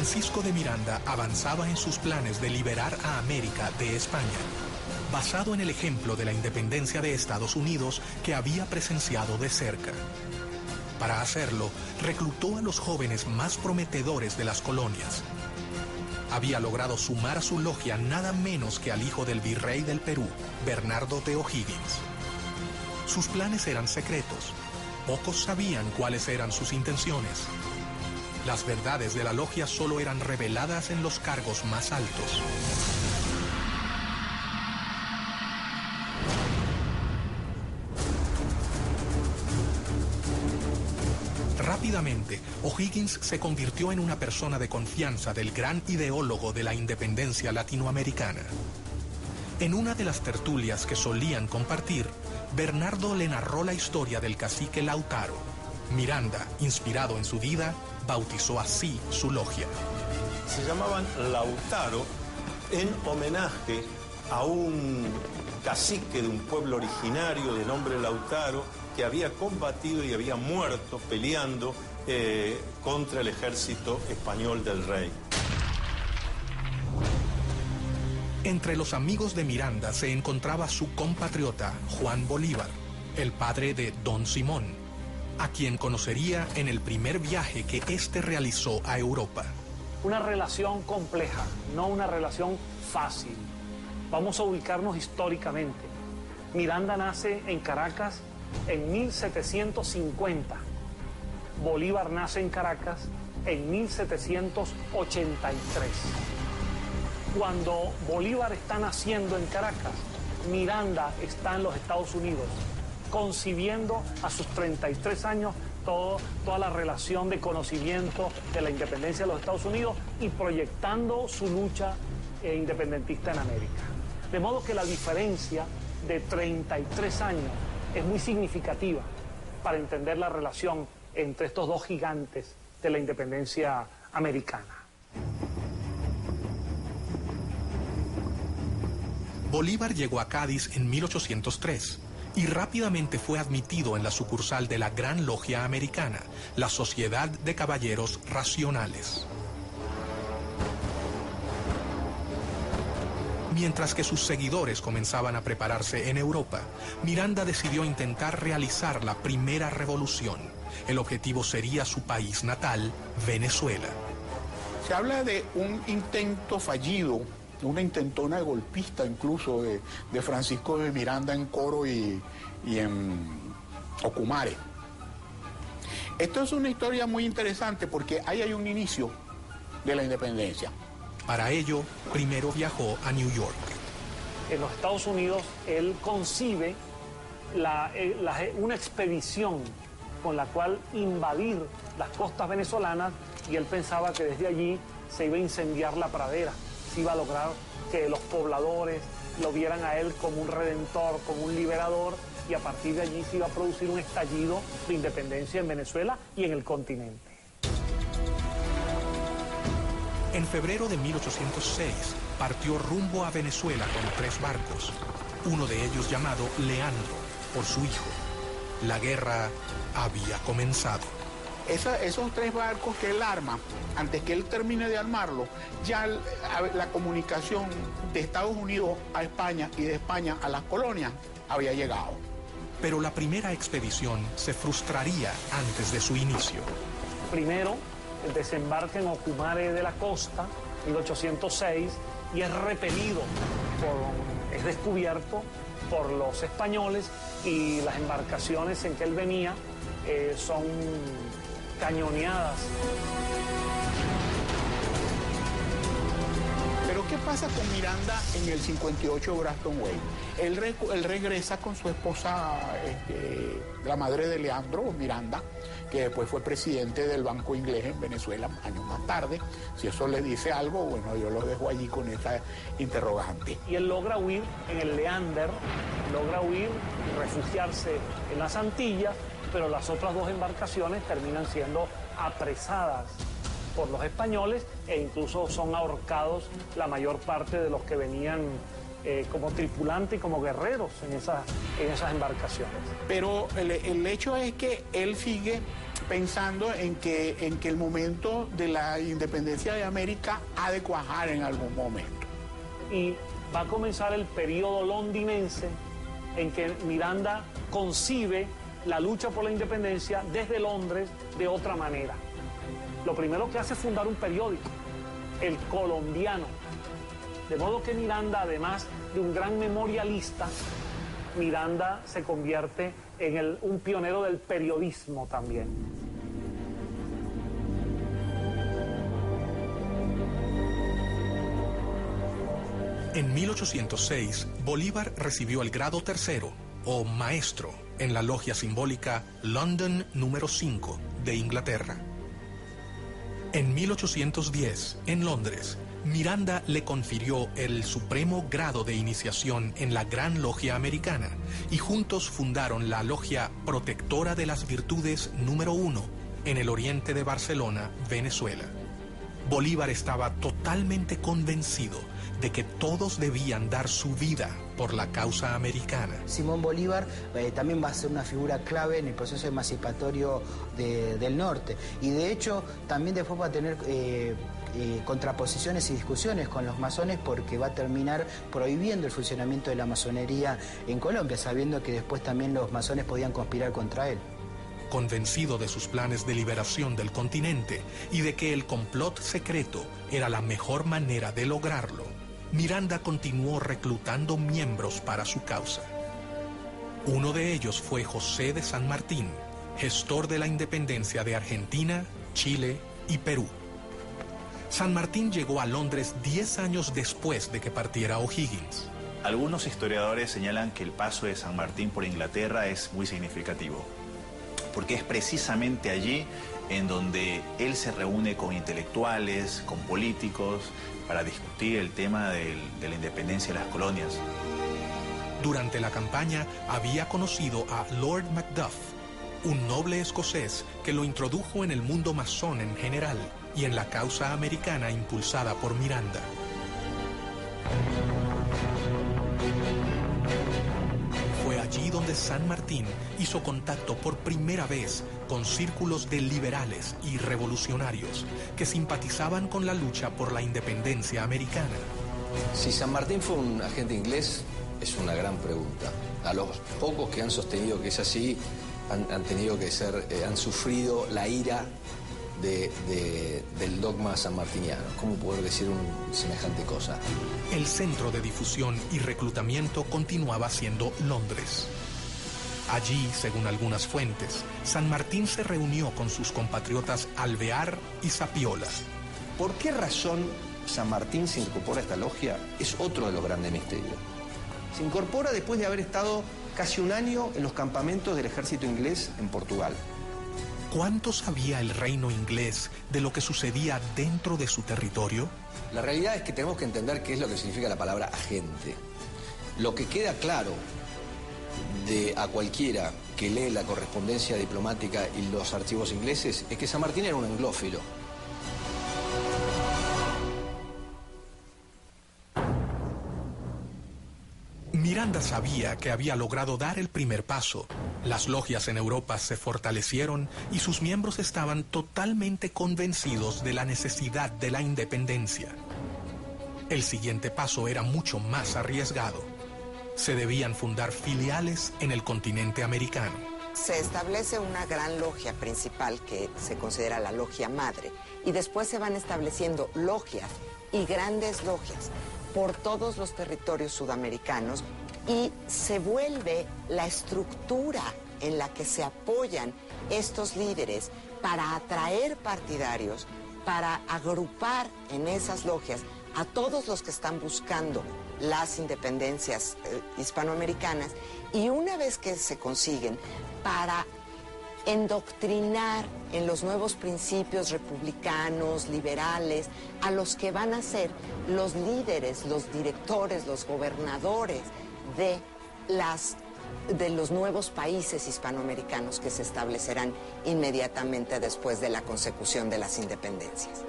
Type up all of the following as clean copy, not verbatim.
Francisco de Miranda avanzaba en sus planes de liberar a América de España, basado en el ejemplo de la independencia de Estados Unidos que había presenciado de cerca. Para hacerlo, reclutó a los jóvenes más prometedores de las colonias. Había logrado sumar a su logia nada menos que al hijo del virrey del Perú, Bernardo de O'Higgins. Sus planes eran secretos. Pocos sabían cuáles eran sus intenciones. Las verdades de la logia solo eran reveladas en los cargos más altos. Rápidamente, O'Higgins se convirtió en una persona de confianza del gran ideólogo de la independencia latinoamericana. En una de las tertulias que solían compartir, Bernardo le narró la historia del cacique Lautaro. Miranda, inspirado en su vida, bautizó así su logia. Se llamaban Lautaro en homenaje a un cacique de un pueblo originario de nombre Lautaro que había combatido y había muerto peleando contra el ejército español del rey. Entre los amigos de Miranda se encontraba su compatriota Juan Bolívar, el padre de Don Simón, a quien conocería en el primer viaje que éste realizó a Europa. Una relación compleja, no una relación fácil. Vamos a ubicarnos históricamente. Miranda nace en Caracas en 1750. Bolívar nace en Caracas en 1783. Cuando Bolívar está naciendo en Caracas, Miranda está en los Estados Unidos, concibiendo a sus 33 años toda la relación de conocimiento de la independencia de los Estados Unidos y proyectando su lucha independentista en América. De modo que la diferencia de 33 años es muy significativa para entender la relación entre estos dos gigantes de la independencia americana. Bolívar llegó a Cádiz en 1803 y rápidamente fue admitido en la sucursal de la Gran Logia Americana, la Sociedad de Caballeros Racionales. Mientras que sus seguidores comenzaban a prepararse en Europa, Miranda decidió intentar realizar la primera revolución. El objetivo sería su país natal, Venezuela. Se habla de un intento fallido, una intentona golpista incluso de Francisco de Miranda en Coro y en Ocumare. Esto es una historia muy interesante porque ahí hay un inicio de la independencia. Para ello, primero viajó a New York. En los Estados Unidos, él concibe una expedición con la cual invadir las costas venezolanas y él pensaba que desde allí se iba a incendiar la pradera, se iba a lograr que los pobladores lo vieran a él como un redentor, como un liberador y a partir de allí se iba a producir un estallido de independencia en Venezuela y en el continente. En febrero de 1806 partió rumbo a Venezuela con 3 barcos, uno de ellos llamado Leandro, por su hijo. La guerra había comenzado. Esos 3 barcos que él arma, antes que él termine de armarlo, ya la comunicación de Estados Unidos a España y de España a las colonias había llegado. Pero la primera expedición se frustraría antes de su inicio. Primero, desembarca en Ocumare de la Costa, 1806, y es repelido, es descubierto por los españoles y las embarcaciones en que él venía son cañoneadas. Pero ¿qué pasa con Miranda en el 58 Braston Way? Él regresa con su esposa, la madre de Leandro, Miranda, que después fue presidente del Banco Inglés en Venezuela años más tarde. Si eso le dice algo, bueno, yo lo dejo allí con esa interrogante. Y él logra huir en el Leander, logra huir y refugiarse en las Antillas, pero las otras 2 embarcaciones terminan siendo apresadas por los españoles e incluso son ahorcados la mayor parte de los que venían como tripulante y como guerreros en esas embarcaciones. Pero el hecho es que él sigue pensando en que el momento de la independencia de América ha de cuajar en algún momento. Y va a comenzar el periodo londinense en que Miranda concibe la lucha por la independencia desde Londres de otra manera. Lo primero que hace es fundar un periódico, El Colombiano. De modo que Miranda, además de un gran memorialista, Miranda se convierte en un pionero del periodismo también. En 1806, Bolívar recibió el grado tercero, o maestro, en la logia simbólica London número 5 de Inglaterra. En 1810, en Londres, Miranda le confirió el supremo grado de iniciación en la Gran Logia Americana y juntos fundaron la Logia Protectora de las Virtudes número 1 en el oriente de Barcelona, Venezuela. Bolívar estaba totalmente convencido de que todos debían dar su vida por la causa americana. Simón Bolívar también va a ser una figura clave en el proceso emancipatorio del norte, y de hecho también después va a tener contraposiciones y discusiones con los masones, porque va a terminar prohibiendo el funcionamiento de la masonería en Colombia, sabiendo que después también los masones podían conspirar contra él. Convencido de sus planes de liberación del continente y de que el complot secreto era la mejor manera de lograrlo, Miranda continuó reclutando miembros para su causa. Uno de ellos fue José de San Martín, gestor de la independencia de Argentina, Chile y Perú. San Martín llegó a Londres 10 años después de que partiera O'Higgins. Algunos historiadores señalan que el paso de San Martín por Inglaterra es muy significativo, porque es precisamente allí en donde él se reúne con intelectuales, con políticos, para discutir el tema de la independencia de las colonias. Durante la campaña había conocido a Lord Macduff, un noble escocés que lo introdujo en el mundo masón en general y en la causa americana impulsada por Miranda. Fue allí donde San Martín hizo contacto por primera vez con círculos de liberales y revolucionarios que simpatizaban con la lucha por la independencia americana. Si San Martín fue un agente inglés, es una gran pregunta. A los pocos que han sostenido que es así, han tenido que ser, han sufrido la ira del dogma sanmartiniano. ¿Cómo poder decir semejante cosa? El centro de difusión y reclutamiento continuaba siendo Londres. Allí, según algunas fuentes, San Martín se reunió con sus compatriotas Alvear y Zapiola. ¿Por qué razón San Martín se incorpora a esta logia? Es otro de los grandes misterios. Se incorpora después de haber estado casi un año en los campamentos del ejército inglés en Portugal. ¿Cuánto sabía el reino inglés de lo que sucedía dentro de su territorio? La realidad es que tenemos que entender qué es lo que significa la palabra agente. Lo que queda claro a cualquiera que lee la correspondencia diplomática y los archivos ingleses es que San Martín era un anglófilo. Miranda sabía que había logrado dar el primer paso. Las logias en Europa se fortalecieron y sus miembros estaban totalmente convencidos de la necesidad de la independencia. El siguiente paso era mucho más arriesgado. Se debían fundar filiales en el continente americano. Se establece una gran logia principal que se considera la logia madre, y después se van estableciendo logias y grandes logias por todos los territorios sudamericanos, y se vuelve la estructura en la que se apoyan estos líderes para atraer partidarios, para agrupar en esas logias a todos los que están buscando las independencias hispanoamericanas, y una vez que se consiguen, para endoctrinar en los nuevos principios republicanos, liberales, a los que van a ser los líderes, los directores, los gobernadores de los nuevos países hispanoamericanos que se establecerán inmediatamente después de la consecución de las independencias.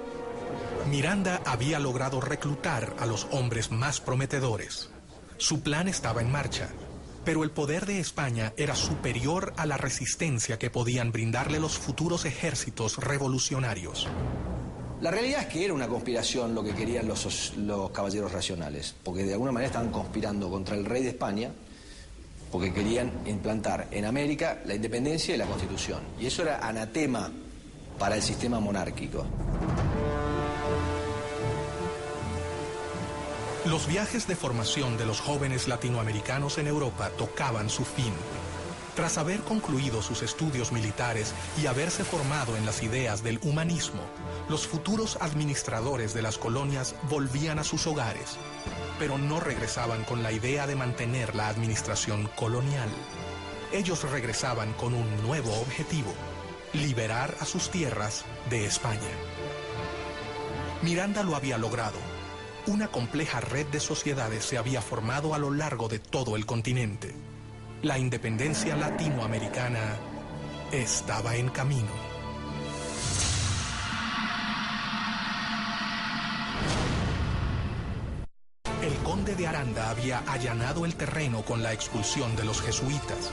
Miranda había logrado reclutar a los hombres más prometedores. Su plan estaba en marcha, pero el poder de España era superior a la resistencia que podían brindarle los futuros ejércitos revolucionarios. La realidad es que era una conspiración lo que querían los caballeros racionales, porque de alguna manera estaban conspirando contra el rey de España, porque querían implantar en América la independencia y la Constitución. Y eso era anatema para el sistema monárquico. Los viajes de formación de los jóvenes latinoamericanos en Europa tocaban su fin. Tras haber concluido sus estudios militares y haberse formado en las ideas del humanismo, los futuros administradores de las colonias volvían a sus hogares, pero no regresaban con la idea de mantener la administración colonial. Ellos regresaban con un nuevo objetivo: liberar a sus tierras de España. Miranda lo había logrado. Una compleja red de sociedades se había formado a lo largo de todo el continente. La independencia latinoamericana estaba en camino. El conde de Aranda había allanado el terreno con la expulsión de los jesuitas.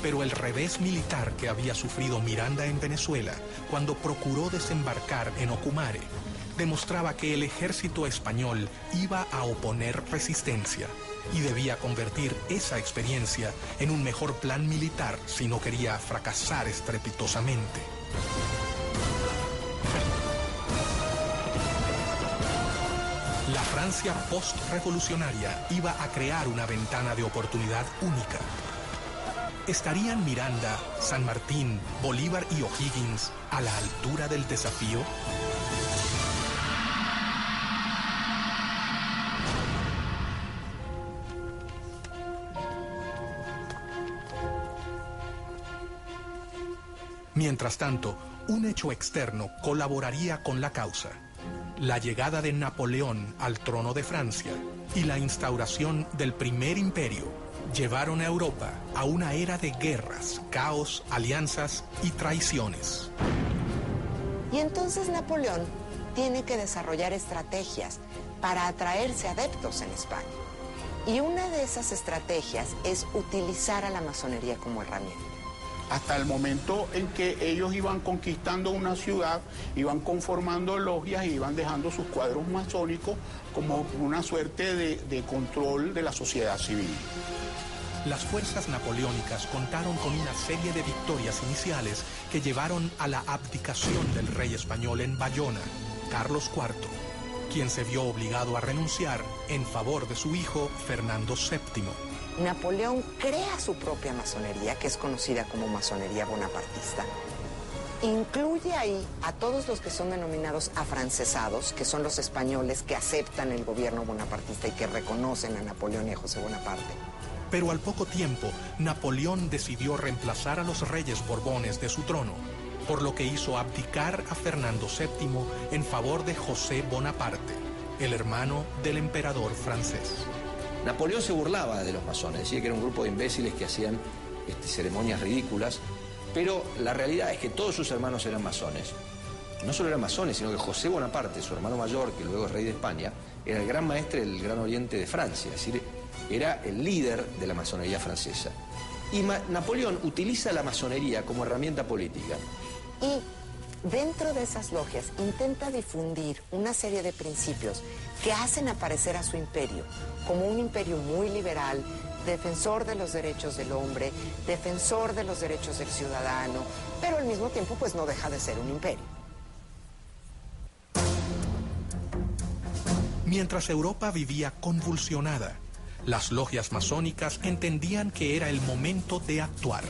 Pero el revés militar que había sufrido Miranda en Venezuela, cuando procuró desembarcar en Ocumare, demostraba que el ejército español iba a oponer resistencia y debía convertir esa experiencia en un mejor plan militar si no quería fracasar estrepitosamente. La Francia post-revolucionaria iba a crear una ventana de oportunidad única. ¿Estarían Miranda, San Martín, Bolívar y O'Higgins a la altura del desafío? Mientras tanto, un hecho externo colaboraría con la causa: la llegada de Napoleón al trono de Francia y la instauración del primer imperio llevaron a Europa a una era de guerras, caos, alianzas y traiciones. Y entonces Napoleón tiene que desarrollar estrategias para atraerse adeptos en España. Y una de esas estrategias es utilizar a la masonería como herramienta. Hasta el momento en que ellos iban conquistando una ciudad, iban conformando logias y iban dejando sus cuadros masónicos como una suerte de control de la sociedad civil. Las fuerzas napoleónicas contaron con una serie de victorias iniciales que llevaron a la abdicación del rey español en Bayona, Carlos IV, quien se vio obligado a renunciar en favor de su hijo Fernando VII. Napoleón crea su propia masonería, que es conocida como masonería bonapartista. Incluye ahí a todos los que son denominados afrancesados, que son los españoles que aceptan el gobierno bonapartista y que reconocen a Napoleón y a José Bonaparte. Pero al poco tiempo, Napoleón decidió reemplazar a los reyes borbones de su trono, por lo que hizo abdicar a Fernando VII en favor de José Bonaparte, el hermano del emperador francés. Napoleón se burlaba de los masones, decía que era un grupo de imbéciles que hacían ceremonias ridículas, pero la realidad es que todos sus hermanos eran masones. No solo eran masones, sino que José Bonaparte, su hermano mayor, que luego es rey de España, era el gran maestre del Gran Oriente de Francia, es decir, era el líder de la masonería francesa. Y Napoleón utiliza la masonería como herramienta política. Y dentro de esas logias intenta difundir una serie de principios que hacen aparecer a su imperio como un imperio muy liberal, defensor de los derechos del hombre, defensor de los derechos del ciudadano, pero al mismo tiempo pues no deja de ser un imperio. Mientras Europa vivía convulsionada, las logias masónicas entendían que era el momento de actuar.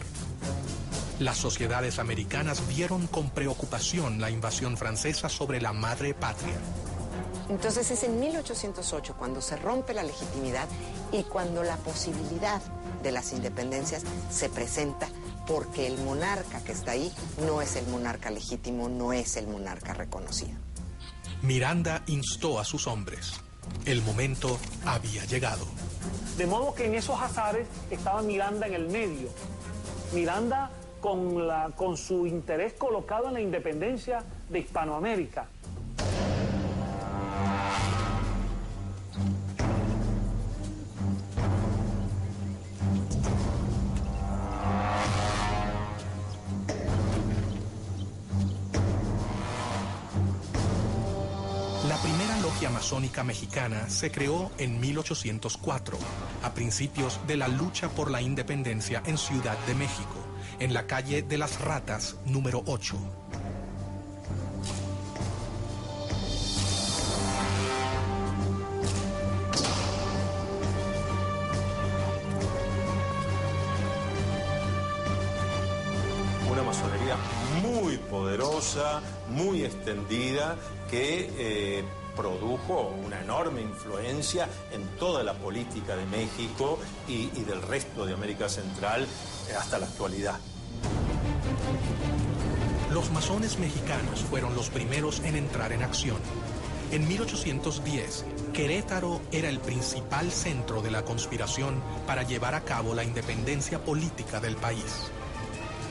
Las sociedades americanas vieron con preocupación la invasión francesa sobre la madre patria. Entonces es en 1808 cuando se rompe la legitimidad y cuando la posibilidad de las independencias se presenta, porque el monarca que está ahí no es el monarca legítimo, no es el monarca reconocido. Miranda instó a sus hombres. El momento había llegado. De modo que en esos azares estaba Miranda en el medio. Miranda con su interés colocado en la independencia de primera logia masónica mexicana se creó en 1804, a principios de la lucha por la independencia en Ciudad de México, en la calle de las Ratas, número 8. Una masonería muy poderosa, muy extendida, que produjo una enorme influencia en toda la política de México y del resto de América Central hasta la actualidad. Los masones mexicanos fueron los primeros en entrar en acción. En 1810, Querétaro era el principal centro de la conspiración para llevar a cabo la independencia política del país.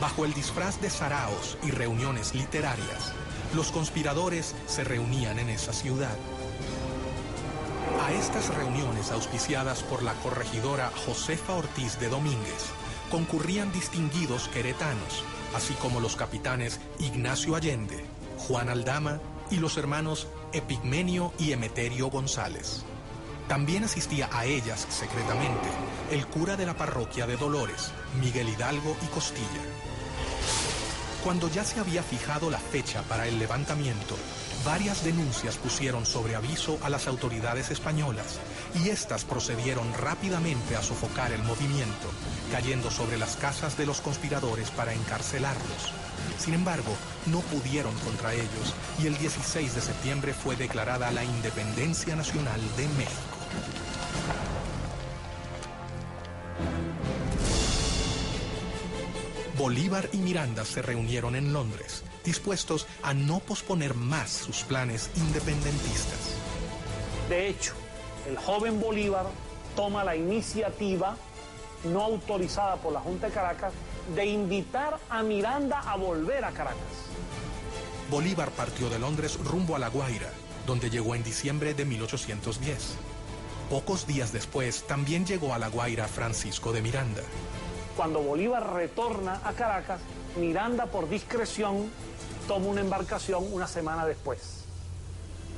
Bajo el disfraz de saraos y reuniones literarias, los conspiradores se reunían en esa ciudad. A estas reuniones auspiciadas por la corregidora Josefa Ortiz de Domínguez, concurrían distinguidos queretanos, así como los capitanes Ignacio Allende, Juan Aldama y los hermanos Epigmenio y Emeterio González. También asistía a ellas secretamente el cura de la parroquia de Dolores, Miguel Hidalgo y Costilla. Cuando ya se había fijado la fecha para el levantamiento, varias denuncias pusieron sobre aviso a las autoridades españolas y éstas procedieron rápidamente a sofocar el movimiento, cayendo sobre las casas de los conspiradores para encarcelarlos. Sin embargo, no pudieron contra ellos y el 16 de septiembre fue declarada la Independencia Nacional de México. Bolívar y Miranda se reunieron en Londres, dispuestos a no posponer más sus planes independentistas. De hecho, el joven Bolívar toma la iniciativa, no autorizada por la Junta de Caracas, de invitar a Miranda a volver a Caracas. Bolívar partió de Londres rumbo a La Guaira, donde llegó en diciembre de 1810. Pocos días después, también llegó a La Guaira Francisco de Miranda. Cuando Bolívar retorna a Caracas, Miranda, por discreción, toma una embarcación una semana después.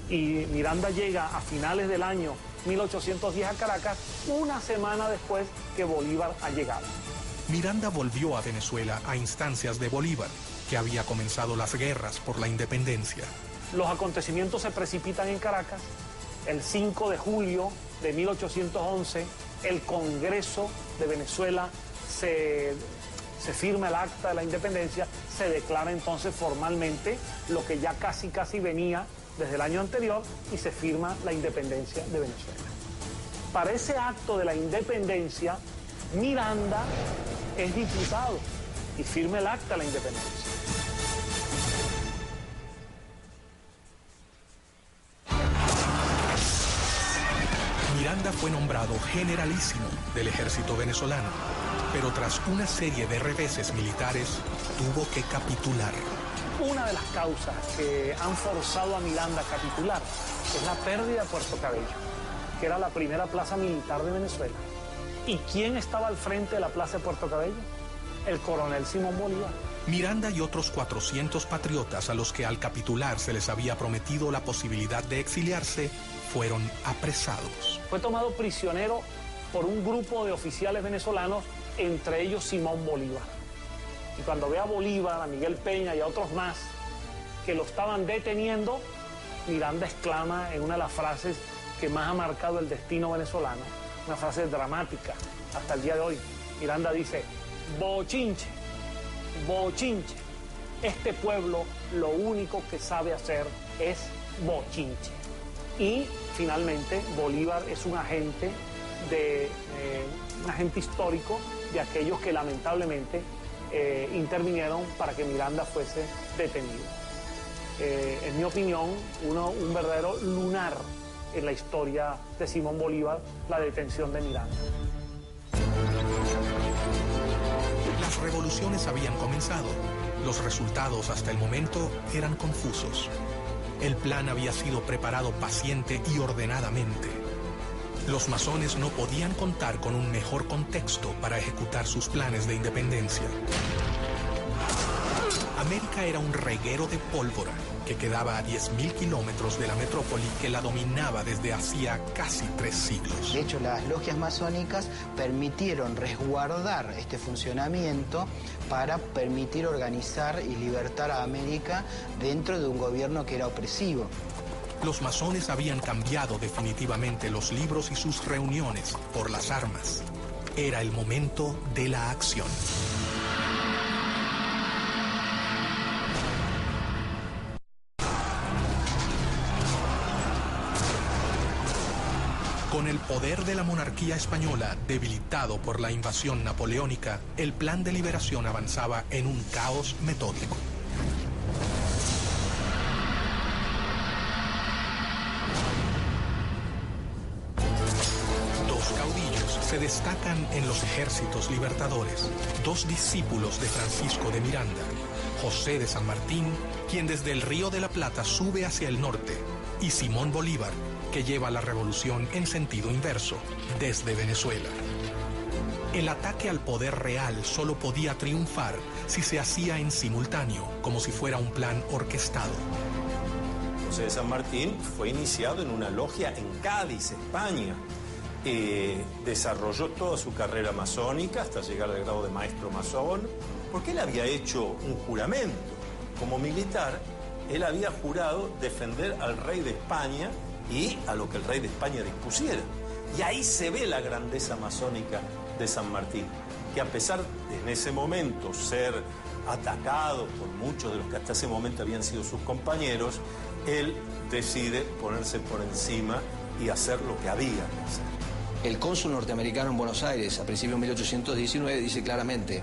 Y Miranda llega a finales del año 1810 a Caracas, una semana después que Bolívar ha llegado. Miranda volvió a Venezuela a instancias de Bolívar, que había comenzado las guerras por la independencia. Los acontecimientos se precipitan en Caracas. El 5 de julio de 1811, el Congreso de Venezuela se firma el acta de la independencia, se declara entonces formalmente lo que ya casi venía desde el año anterior y se firma la independencia de Venezuela. Para ese acto de la independencia, Miranda es diputado y firma el acta de la independencia. Miranda fue nombrado generalísimo del ejército venezolano, pero tras una serie de reveses militares, tuvo que capitular. Una de las causas que han forzado a Miranda a capitular es la pérdida de Puerto Cabello, que era la primera plaza militar de Venezuela. ¿Y quién estaba al frente de la plaza de Puerto Cabello? El coronel Simón Bolívar. Miranda y otros 400 patriotas a los que al capitular se les había prometido la posibilidad de exiliarse, fueron apresados. Fue tomado prisionero por un grupo de oficiales venezolanos, entre ellos Simón Bolívar. Y cuando ve a Bolívar, a Miguel Peña y a otros más que lo estaban deteniendo, Miranda exclama en una de las frases que más ha marcado el destino venezolano, una frase dramática hasta el día de hoy. Miranda dice: bochinche, bochinche. Este pueblo lo único que sabe hacer es bochinche. Y finalmente Bolívar es un agente histórico de aquellos que lamentablemente intervinieron para que Miranda fuese detenido. En mi opinión, un verdadero lunar en la historia de Simón Bolívar, la detención de Miranda. Las revoluciones habían comenzado. Los resultados hasta el momento eran confusos. El plan había sido preparado paciente y ordenadamente. Los masones no podían contar con un mejor contexto para ejecutar sus planes de independencia. América era un reguero de pólvora que quedaba a 10.000 kilómetros de la metrópoli que la dominaba desde hacía casi 3 siglos. De hecho, las logias masónicas permitieron resguardar este funcionamiento para permitir organizar y libertar a América dentro de un gobierno que era opresivo. Los masones habían cambiado definitivamente los libros y sus reuniones por las armas. Era el momento de la acción. Con el poder de la monarquía española debilitado por la invasión napoleónica, el plan de liberación avanzaba en un caos metódico. Dos caudillos se destacan en los ejércitos libertadores, 2 discípulos de Francisco de Miranda, José de San Martín, quien desde el Río de la Plata sube hacia el norte, y Simón Bolívar, que lleva la revolución en sentido inverso, desde Venezuela. El ataque al poder real solo podía triunfar si se hacía en simultáneo, como si fuera un plan orquestado. José de San Martín fue iniciado en una logia en Cádiz, España. Desarrolló toda su carrera masónica hasta llegar al grado de maestro masón, porque él había hecho un juramento. Como militar, él había jurado defender al rey de España y a lo que el rey de España dispusiera. Y ahí se ve la grandeza masónica de San Martín, que a pesar de en ese momento ser atacado por muchos de los que hasta ese momento habían sido sus compañeros, él decide ponerse por encima y hacer lo que había que hacer. El cónsul norteamericano en Buenos Aires, a principios de 1819, dice claramente,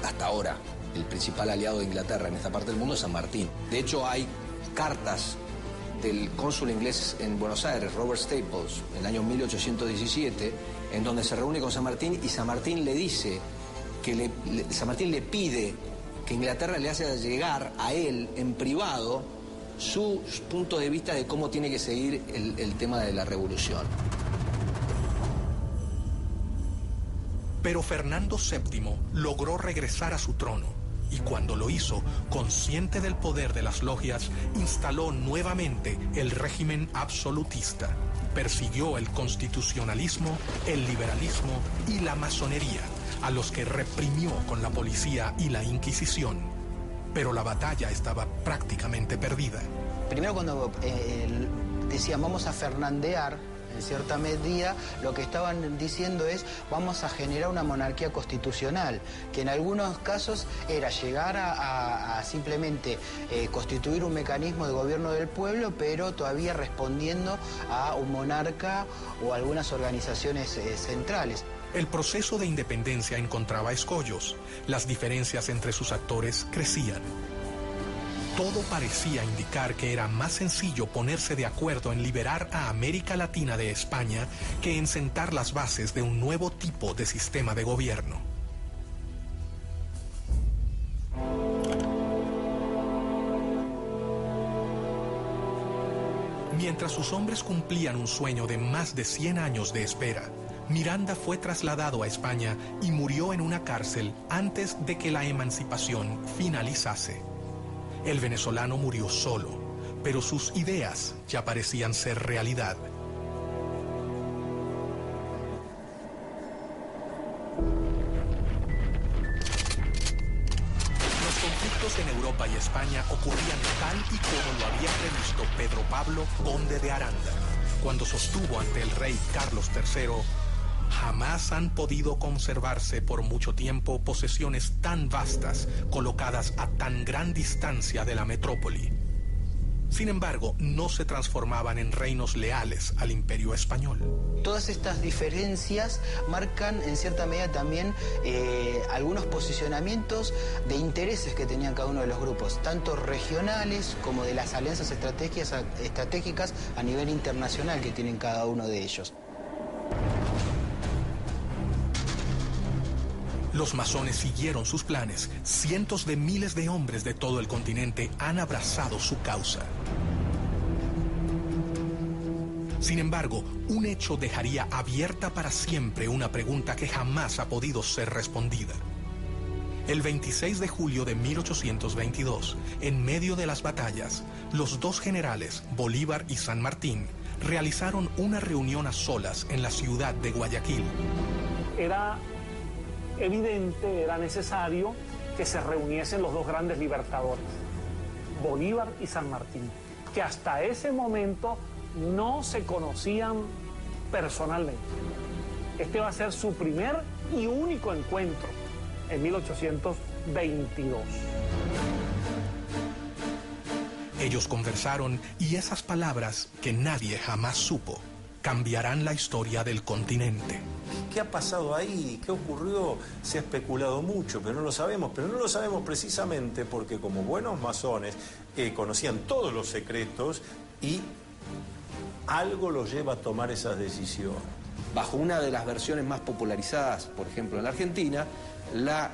hasta ahora, el principal aliado de Inglaterra en esta parte del mundo es San Martín. De hecho, hay cartas del cónsul inglés en Buenos Aires, Robert Staples, en el año 1817, en donde se reúne con San Martín y San Martín le dice que San Martín le pide que Inglaterra le haga llegar a él en privado sus puntos de vista de cómo tiene que seguir el tema de la revolución. Pero Fernando VII logró regresar a su trono y cuando lo hizo, consciente del poder de las logias, instaló nuevamente el régimen absolutista. Persiguió el constitucionalismo, el liberalismo y la masonería, a los que reprimió con la policía y la Inquisición. Pero la batalla estaba prácticamente perdida. Primero cuando decían vamos a fernandear, en cierta medida lo que estaban diciendo es vamos a generar una monarquía constitucional, que en algunos casos era llegar a simplemente constituir un mecanismo de gobierno del pueblo, pero todavía respondiendo a un monarca o algunas organizaciones centrales. El proceso de independencia encontraba escollos, las diferencias entre sus actores crecían. Todo parecía indicar que era más sencillo ponerse de acuerdo en liberar a América Latina de España que en sentar las bases de un nuevo tipo de sistema de gobierno. Mientras sus hombres cumplían un sueño de más de 100 años de espera, Miranda fue trasladado a España y murió en una cárcel antes de que la emancipación finalizase. El venezolano murió solo, pero sus ideas ya parecían ser realidad. Los conflictos en Europa y España ocurrían tal y como lo había previsto Pedro Pablo, conde de Aranda, cuando sostuvo ante el rey Carlos III: jamás han podido conservarse por mucho tiempo posesiones tan vastas, colocadas a tan gran distancia de la metrópoli. Sin embargo, no se transformaban en reinos leales al imperio español. Todas estas diferencias marcan en cierta medida también algunos posicionamientos de intereses que tenían cada uno de los grupos, tanto regionales como de las alianzas estratégicas a nivel internacional que tienen cada uno de ellos. Los masones siguieron sus planes. Cientos de miles de hombres de todo el continente han abrazado su causa. Sin embargo, un hecho dejaría abierta para siempre una pregunta que jamás ha podido ser respondida. El 26 de julio de 1822, en medio de las batallas, los dos generales, Bolívar y San Martín, realizaron una reunión a solas en la ciudad de Guayaquil. Era evidente, era necesario que se reuniesen los dos grandes libertadores, Bolívar y San Martín, que hasta ese momento no se conocían personalmente. Este va a ser su primer y único encuentro en 1822. Ellos conversaron y esas palabras que nadie jamás supo cambiarán la historia del continente. ¿Qué ha pasado ahí? ¿Qué ocurrió? Se ha especulado mucho, pero no lo sabemos. Pero no lo sabemos precisamente porque como buenos masones conocían todos los secretos y algo los lleva a tomar esas decisiones. Bajo una de las versiones más popularizadas, por ejemplo, en la Argentina, la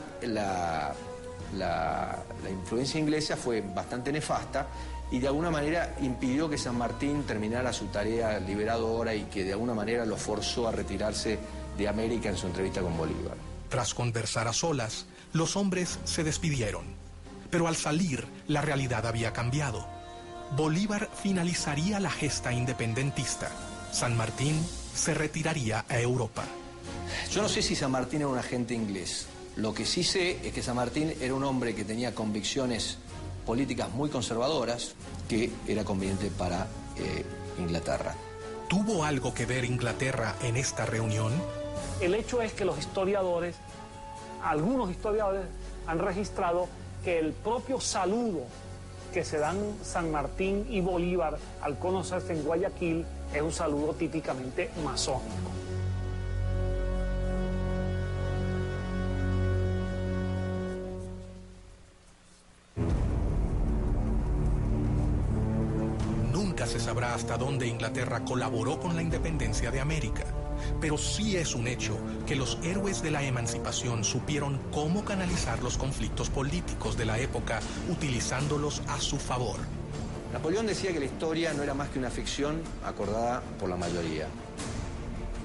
influencia inglesa fue bastante nefasta y de alguna manera impidió que San Martín terminara su tarea liberadora y que de alguna manera lo forzó a retirarse de América en su entrevista con Bolívar. Tras conversar a solas, los hombres se despidieron. Pero al salir, la realidad había cambiado. Bolívar finalizaría la gesta independentista. San Martín se retiraría a Europa. Yo no sé si San Martín era un agente inglés. Lo que sí sé es que San Martín era un hombre que tenía convicciones políticas muy conservadoras que era conveniente para Inglaterra. ¿Tuvo algo que ver Inglaterra en esta reunión? El hecho es que los historiadores, algunos historiadores, han registrado que el propio saludo que se dan San Martín y Bolívar al conocerse en Guayaquil es un saludo típicamente masónico. Nunca se sabrá hasta dónde Inglaterra colaboró con la independencia de América, pero sí es un hecho que los héroes de la emancipación supieron cómo canalizar los conflictos políticos de la época utilizándolos a su favor. Napoleón decía que la historia no era más que una ficción acordada por la mayoría.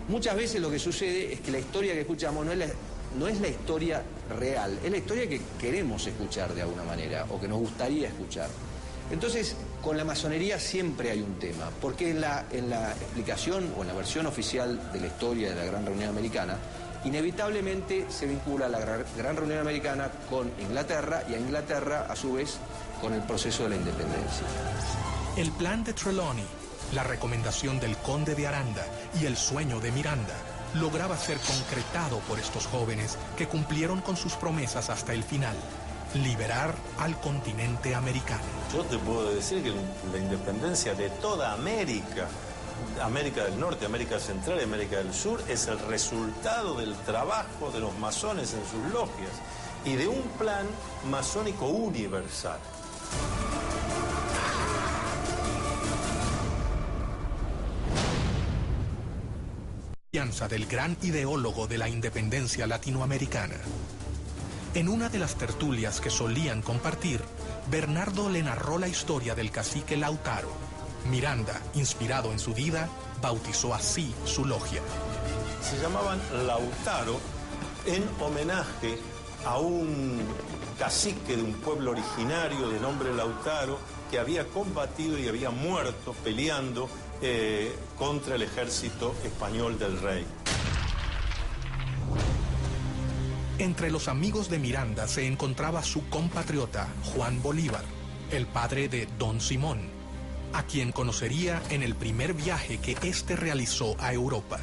Muchas veces lo que sucede es que la historia que escuchamos no es la historia real, es la historia que queremos escuchar de alguna manera o que nos gustaría escuchar. Entonces, con la masonería siempre hay un tema, porque en la explicación o en la versión oficial de la historia de la Gran Reunión Americana, inevitablemente se vincula la Gran Reunión Americana con Inglaterra y a Inglaterra, a su vez, con el proceso de la independencia. El plan de Trelawney, la recomendación del conde de Aranda y el sueño de Miranda lograba ser concretado por estos jóvenes que cumplieron con sus promesas hasta el final: liberar al continente americano. Yo te puedo decir que la independencia de toda América, América del Norte, América Central y América del Sur, es el resultado del trabajo de los masones en sus logias y de un plan masónico universal. Confianza del gran ideólogo de la independencia latinoamericana. En una de las tertulias que solían compartir, Bernardo le narró la historia del cacique Lautaro. Miranda, inspirado en su vida, bautizó así su logia. Se llamaban Lautaro en homenaje a un cacique de un pueblo originario de nombre Lautaro que había combatido y había muerto peleando contra el ejército español del rey. Entre los amigos de Miranda se encontraba su compatriota Juan Bolívar, el padre de Don Simón, a quien conocería en el primer viaje que éste realizó a Europa.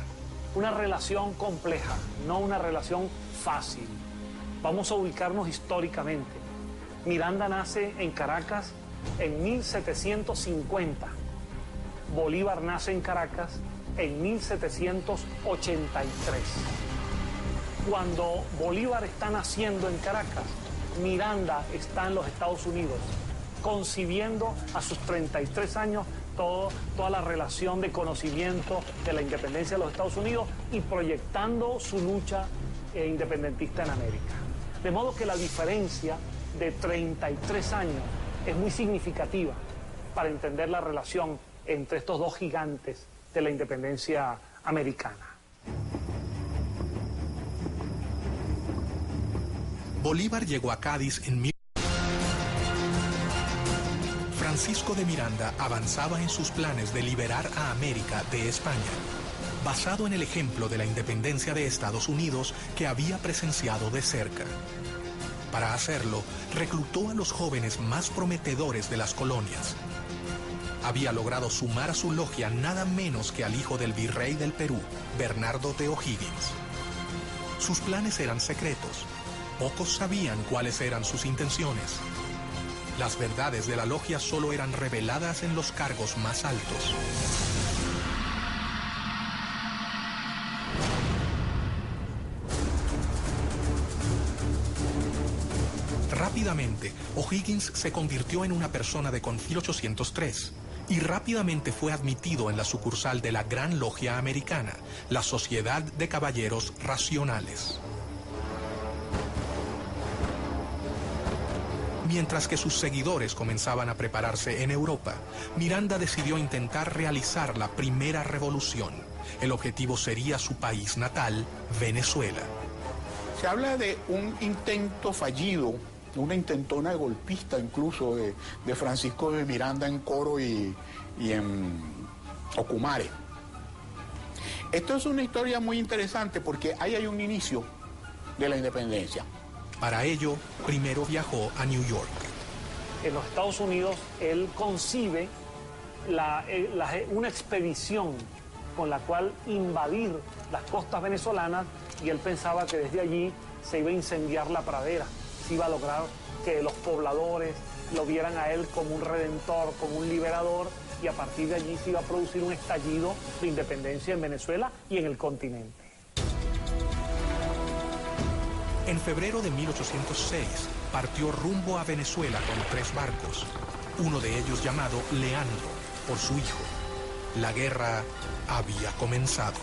Una relación compleja, no una relación fácil. Vamos a ubicarnos históricamente. Miranda nace en Caracas en 1750. Bolívar nace en Caracas en 1783. Cuando Bolívar está naciendo en Caracas, Miranda está en los Estados Unidos, concibiendo a sus 33 años toda la relación de conocimiento de la independencia de los Estados Unidos y proyectando su lucha independentista en América. De modo que la diferencia de 33 años es muy significativa para entender la relación entre estos dos gigantes de la independencia americana. Bolívar llegó a Cádiz en Francisco de Miranda avanzaba en sus planes de liberar a América de España, basado en el ejemplo de la independencia de Estados Unidos que había presenciado de cerca. Para hacerlo, reclutó a los jóvenes más prometedores de las colonias. Había logrado sumar a su logia nada menos que al hijo del virrey del Perú, Bernardo de O'Higgins. Sus planes eran secretos. Pocos sabían cuáles eran sus intenciones. Las verdades de la logia solo eran reveladas en los cargos más altos. Rápidamente, O'Higgins se convirtió en una persona de Confil 803 y rápidamente fue admitido en la sucursal de la Gran Logia Americana, la Sociedad de Caballeros Racionales. Mientras que sus seguidores comenzaban a prepararse en Europa, Miranda decidió intentar realizar la primera revolución. El objetivo sería su país natal, Venezuela. Se habla de un intento fallido, una intentona golpista incluso de Francisco de Miranda en Coro y en Ocumare. Esto es una historia muy interesante porque ahí hay un inicio de la independencia. Para ello, primero viajó a New York. En los Estados Unidos, él concibe una expedición con la cual invadir las costas venezolanas y él pensaba que desde allí se iba a incendiar la pradera, se iba a lograr que los pobladores lo vieran a él como un redentor, como un liberador y a partir de allí se iba a producir un estallido de independencia en Venezuela y en el continente. En febrero de 1806 partió rumbo a Venezuela con 3 barcos, uno de ellos llamado Leandro, por su hijo. La guerra había comenzado.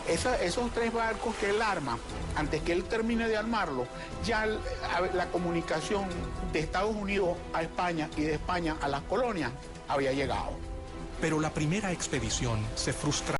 Esos 3 barcos que él arma, antes que él termine de armarlo, ya la comunicación de Estados Unidos a España y de España a las colonias había llegado. Pero la primera expedición se frustró.